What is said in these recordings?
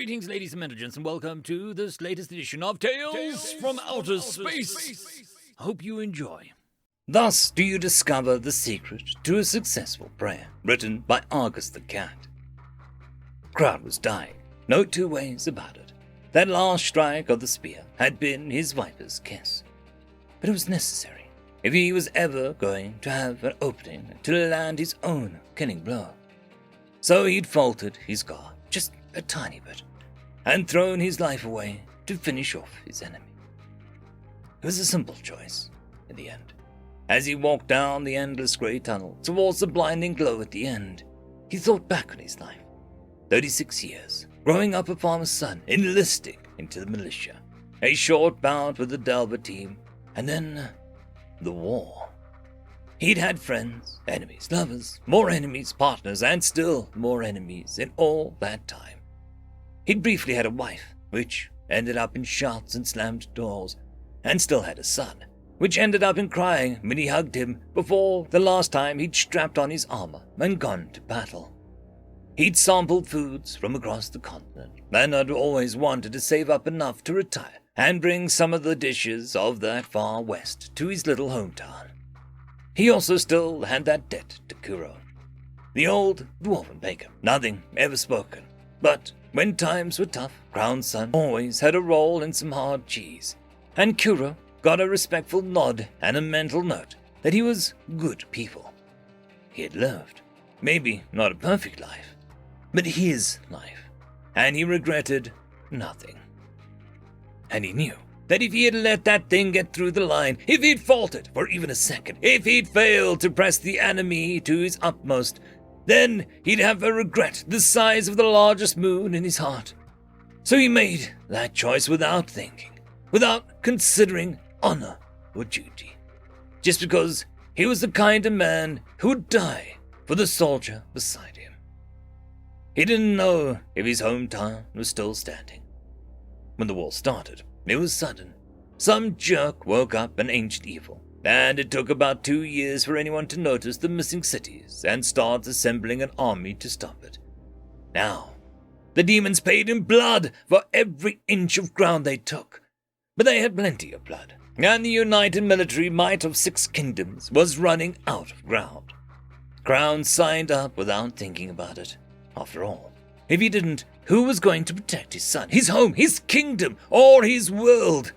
Greetings, ladies and gentlemen, and welcome to this latest edition of Tales from Outer Space. Hope you enjoy. Thus do you discover the secret to a successful prayer, written by Argus the Cat. Crowd was dying, no two ways about it. That last strike of the spear had been his viper's kiss. But it was necessary, if he was ever going to have an opening to land his own killing blow. So he'd faltered his guard just a tiny bit, and thrown his life away to finish off his enemy. It was a simple choice, in the end. As he walked down the endless grey tunnel towards the blinding glow at the end, he thought back on his life. 36 years, growing up a farmer's son, enlisting into the militia, a short bout with the Delver team, and then the war. He'd had friends, enemies, lovers, more enemies, partners, and still more enemies in all that time. He'd briefly had a wife, which ended up in shouts and slammed doors, and still had a son, which ended up in crying when he hugged him before the last time he'd strapped on his armor and gone to battle. He'd sampled foods from across the continent, and had always wanted to save up enough to retire and bring some of the dishes of that far west to his little hometown. He also still had that debt to Kuro, the old dwarven baker, nothing ever spoken, but when times were tough, Crown's son always had a roll in some hard cheese, and Kuro got a respectful nod and a mental note that he was good people. He had lived, maybe not a perfect life, but his life, and he regretted nothing. And he knew that if he had let that thing get through the line, if he'd faltered for even a second, if he'd failed to press the enemy to his utmost, then he'd have a regret the size of the largest moon in his heart. So he made that choice without thinking, without considering honor or duty, just because he was the kind of man who would die for the soldier beside him. He didn't know if his hometown was still standing. When the war started, it was sudden. Some jerk woke up an ancient evil, and it took about 2 years for anyone to notice the missing cities and start assembling an army to stop it. Now, the demons paid in blood for every inch of ground they took, but they had plenty of blood, and the united military might of 6 kingdoms was running out of ground. Crown signed up without thinking about it. After all, if he didn't, who was going to protect his son, his home, his kingdom, or his world?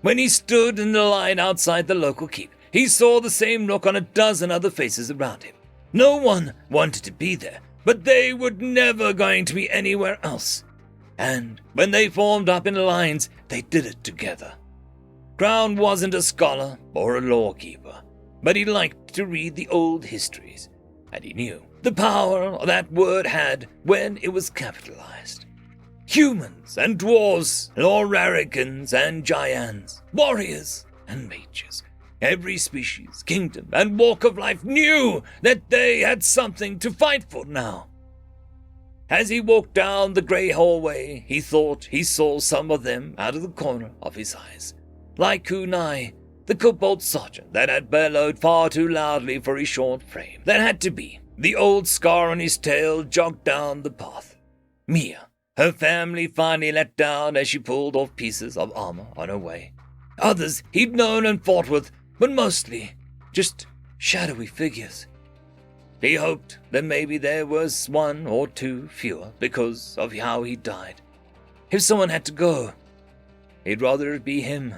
When he stood in the line outside the local keep, he saw the same look on a dozen other faces around him. No one wanted to be there, but they were never going to be anywhere else. And when they formed up in lines, they did it together. Crown wasn't a scholar or a lawkeeper, but he liked to read the old histories, and he knew the power that word had when it was capitalized. Humans and dwarves, Loraricans and giants, warriors and mages, every species, kingdom, and walk of life knew that they had something to fight for now. As he walked down the grey hallway, he thought he saw some of them out of the corner of his eyes, like Kunai, the kobold sergeant that had bellowed far too loudly for his short frame. That had to be. The old scar on his tail jogged down the path. Mia, her family finally let down as she pulled off pieces of armor on her way. Others he'd known and fought with, but mostly just shadowy figures. He hoped that maybe there was 1 or 2 fewer because of how he died. If someone had to go, he'd rather it be him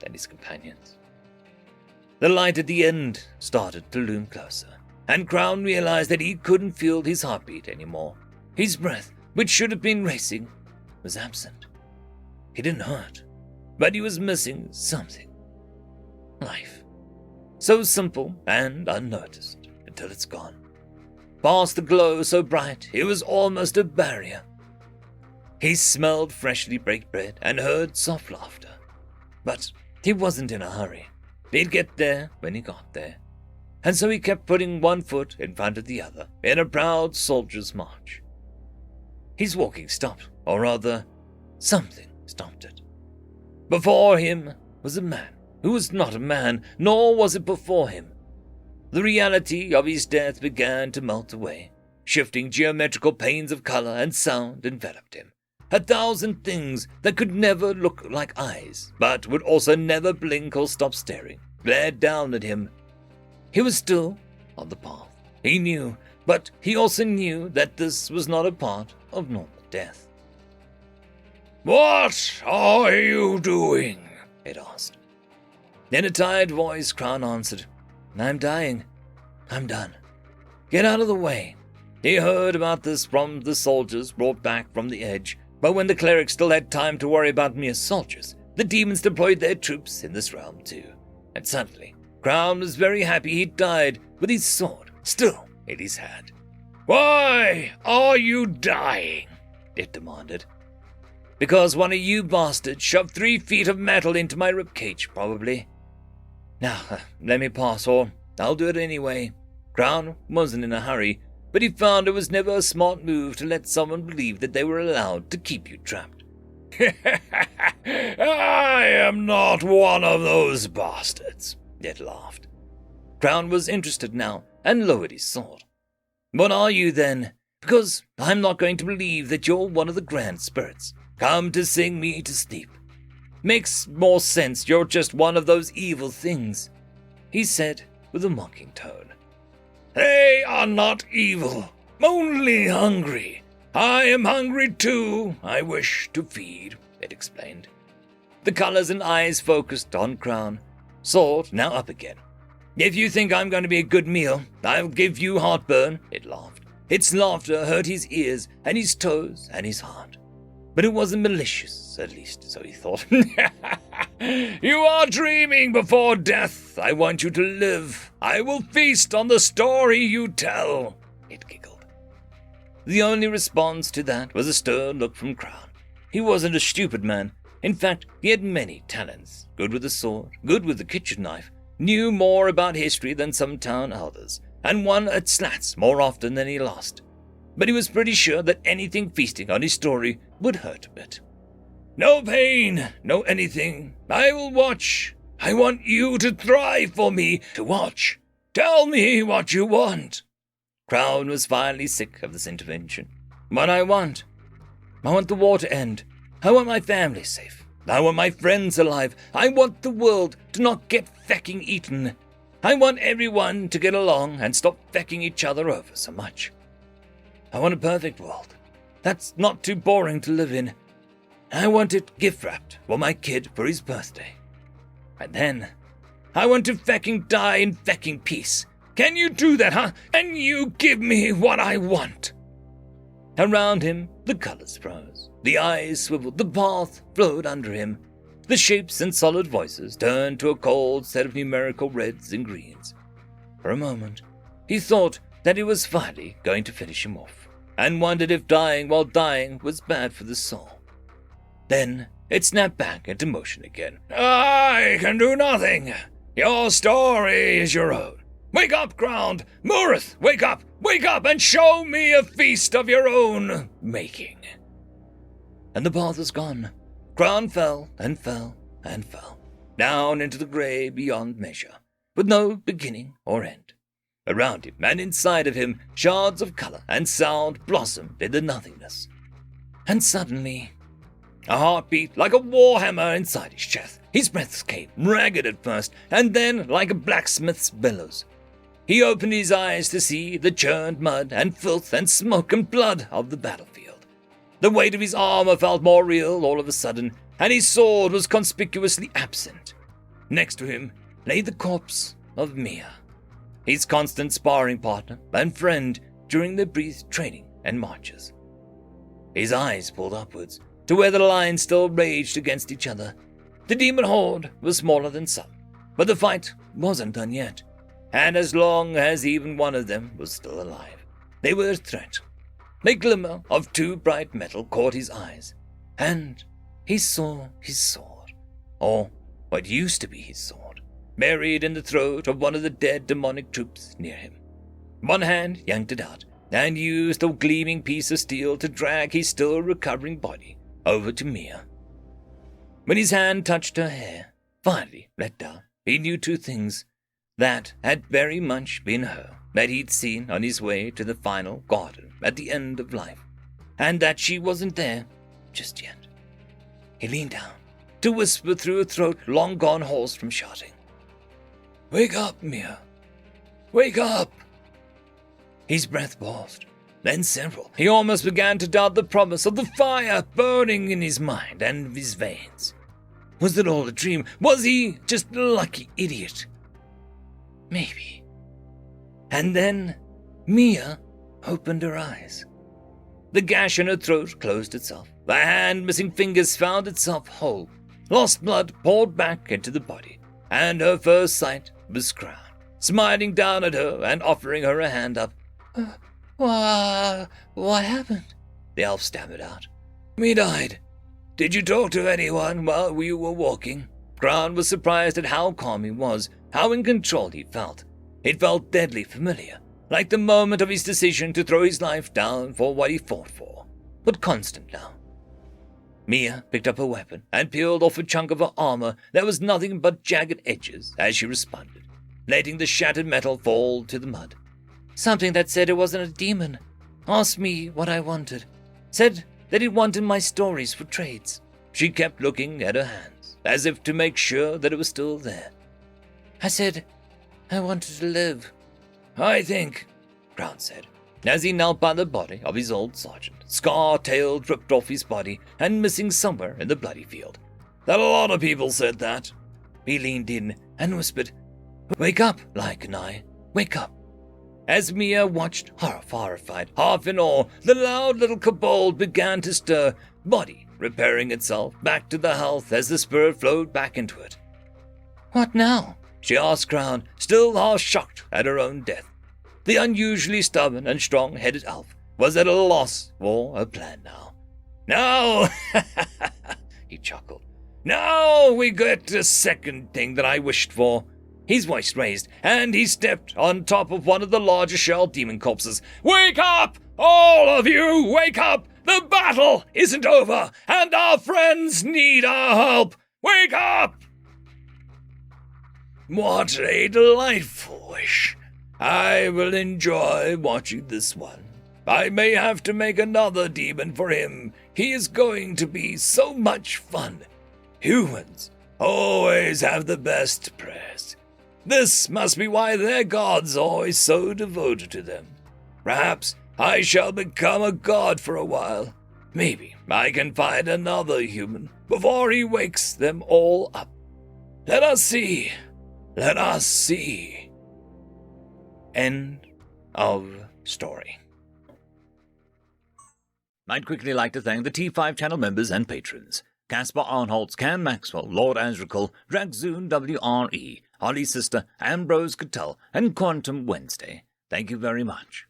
than his companions. The light at the end started to loom closer, and Crown realized that he couldn't feel his heartbeat anymore. His breath, which should have been racing, was absent. He didn't hurt, but he was missing something. Life. So simple and unnoticed until it's gone. Past the glow so bright it was almost a barrier. He smelled freshly baked bread and heard soft laughter. But he wasn't in a hurry. He'd get there when he got there. And so he kept putting one foot in front of the other in a proud soldier's march. His walking stopped, or rather, something stopped it. Before him was a man who was not a man, nor was it before him. The reality of his death began to melt away. Shifting geometrical planes of color and sound enveloped him. 1,000 things that could never look like eyes, but would also never blink or stop staring, glared down at him. He was still on the path. He knew, but he also knew that this was not a part of normal death. "What are you doing?" it asked. In a tired voice, Crown answered, "I'm dying. I'm done. Get out of the way." He heard about this from the soldiers brought back from the edge, but when the clerics still had time to worry about mere soldiers, the demons deployed their troops in this realm too. And suddenly, Crown was very happy he'd died with his sword still in his hand. "Why are you dying?" it demanded. "Because one of you bastards shoved 3 feet of metal into my ribcage, probably. Now, let me pass, or I'll do it anyway." Crown wasn't in a hurry, but he found it was never a smart move to let someone believe that they were allowed to keep you trapped. "I am not one of those bastards," it laughed. Crown was interested now and lowered his sword. "What are you then? Because I'm not going to believe that you're one of the grand spirits, come to sing me to sleep. Makes more sense you're just one of those evil things," he said with a mocking tone. "They are not evil, only hungry. I am hungry too. I wish to feed," it explained. The colors and eyes focused on Crown, sword now up again. "If you think I'm going to be a good meal, I'll give you heartburn," it laughed. Its laughter hurt his ears and his toes and his heart. But it wasn't malicious, at least, so he thought. "You are dreaming before death. I want you to live. I will feast on the story you tell," it giggled. The only response to that was a stern look from Crown. He wasn't a stupid man. In fact, he had many talents. Good with the sword, good with the kitchen knife, knew more about history than some town elders, and won at slats more often than he lost. But he was pretty sure that anything feasting on his story would hurt a bit. "No pain, no anything. I will watch. I want you to thrive for me to watch. Tell me what you want." Crown was finally sick of this intervention. "What I want the war to end. I want my family safe. I want my friends alive. I want the world to not get fecking eaten. I want everyone to get along and stop fecking each other over so much. I want a perfect world that's not too boring to live in. I want it gift-wrapped for my kid for his birthday. And then, I want to fecking die in fecking peace. Can you do that, huh? Can you give me what I want?" Around him, the colors froze. The eyes swiveled. The path flowed under him. The shapes and solid voices turned to a cold set of numerical reds and greens. For a moment, he thought that he was finally going to finish him off, and wondered if dying while dying was bad for the soul. Then it snapped back into motion again. "I can do nothing. Your story is your own. Wake up, Ground! Murith, wake up! Wake up and show me a feast of your own making." And the path was gone. Crown fell and fell and fell, down into the grey beyond measure, with no beginning or end. Around him and inside of him, shards of color and sound blossomed in the nothingness. And suddenly, a heartbeat like a warhammer inside his chest. His breath came, ragged at first, and then like a blacksmith's bellows. He opened his eyes to see the churned mud and filth and smoke and blood of the battlefield. The weight of his armor felt more real all of a sudden, and his sword was conspicuously absent. Next to him lay the corpse of Mia, his constant sparring partner and friend during their brief training and marches. His eyes pulled upwards to where the lines still raged against each other. The demon horde was smaller than some, but the fight wasn't done yet, and as long as even one of them was still alive, they were a threat. The glimmer of 2 bright metal caught his eyes, and he saw his sword, or what used to be his sword, buried in the throat of one of the dead demonic troops near him. One hand yanked it out, and used a gleaming piece of steel to drag his still recovering body over to Mia. When his hand touched her hair, finally let down, he knew 2 things. That had very much been her that he'd seen on his way to the final garden at the end of life, and that she wasn't there just yet. He leaned down to whisper through a throat long gone hoarse from shouting. "Wake up, Mia! Wake up!" His breath paused, then several. He almost began to doubt the promise of the fire burning in his mind and his veins. Was it all a dream? Was he just a lucky idiot? Maybe. And then Mia opened her eyes. The gash in her throat closed itself. The hand missing fingers found itself whole. Lost blood poured back into the body, and her first sight was Crown, smiling down at her and offering her a hand up. What happened?" the elf stammered out. "Me died. Did you talk to anyone while we were walking?" Crown was surprised at how calm he was, how in control he felt. It felt deadly familiar, like the moment of his decision to throw his life down for what he fought for, but constant now. Mia picked up her weapon and peeled off a chunk of her armor that was nothing but jagged edges as she responded, letting the shattered metal fall to the mud. "Something that said it wasn't a demon. Asked me what I wanted. Said that it wanted my stories for trades." She kept looking at her hands, as if to make sure that it was still there. "I said I wanted to live." "I think," Crown said, as he knelt by the body of his old sergeant, scar-tail dripped off his body and missing somewhere in the bloody field, "that a lot of people said that." He leaned in and whispered, "Wake up, Like and I, wake up." As Mia watched, horrified, half in awe, the loud little kobold began to stir, body repairing itself back to the health as the spirit flowed back into it. "What now?" she asked Crown, still half shocked at her own death. The unusually stubborn and strong-headed elf was at a loss for a plan now. "Now," he chuckled, "now we get the second thing that I wished for." His voice raised, and he stepped on top of one of the larger shell demon corpses. "Wake up! All of you, wake up! The battle isn't over, and our friends need our help! Wake up!" What a delightful wish. I will enjoy watching this one. I may have to make another demon for him. He is going to be so much fun. Humans always have the best prayers. This must be why their gods are always so devoted to them. Perhaps I shall become a god for a while. Maybe I can find another human before he wakes them all up. Let us see. Let us see. End of story. I'd quickly like to thank the T5 channel members and patrons. Caspar Arnholtz, Cam Maxwell, Lord Azrakal, Dragzoon WRE, Holly Sister, Ambrose Cattell, and Quantum Wednesday. Thank you very much.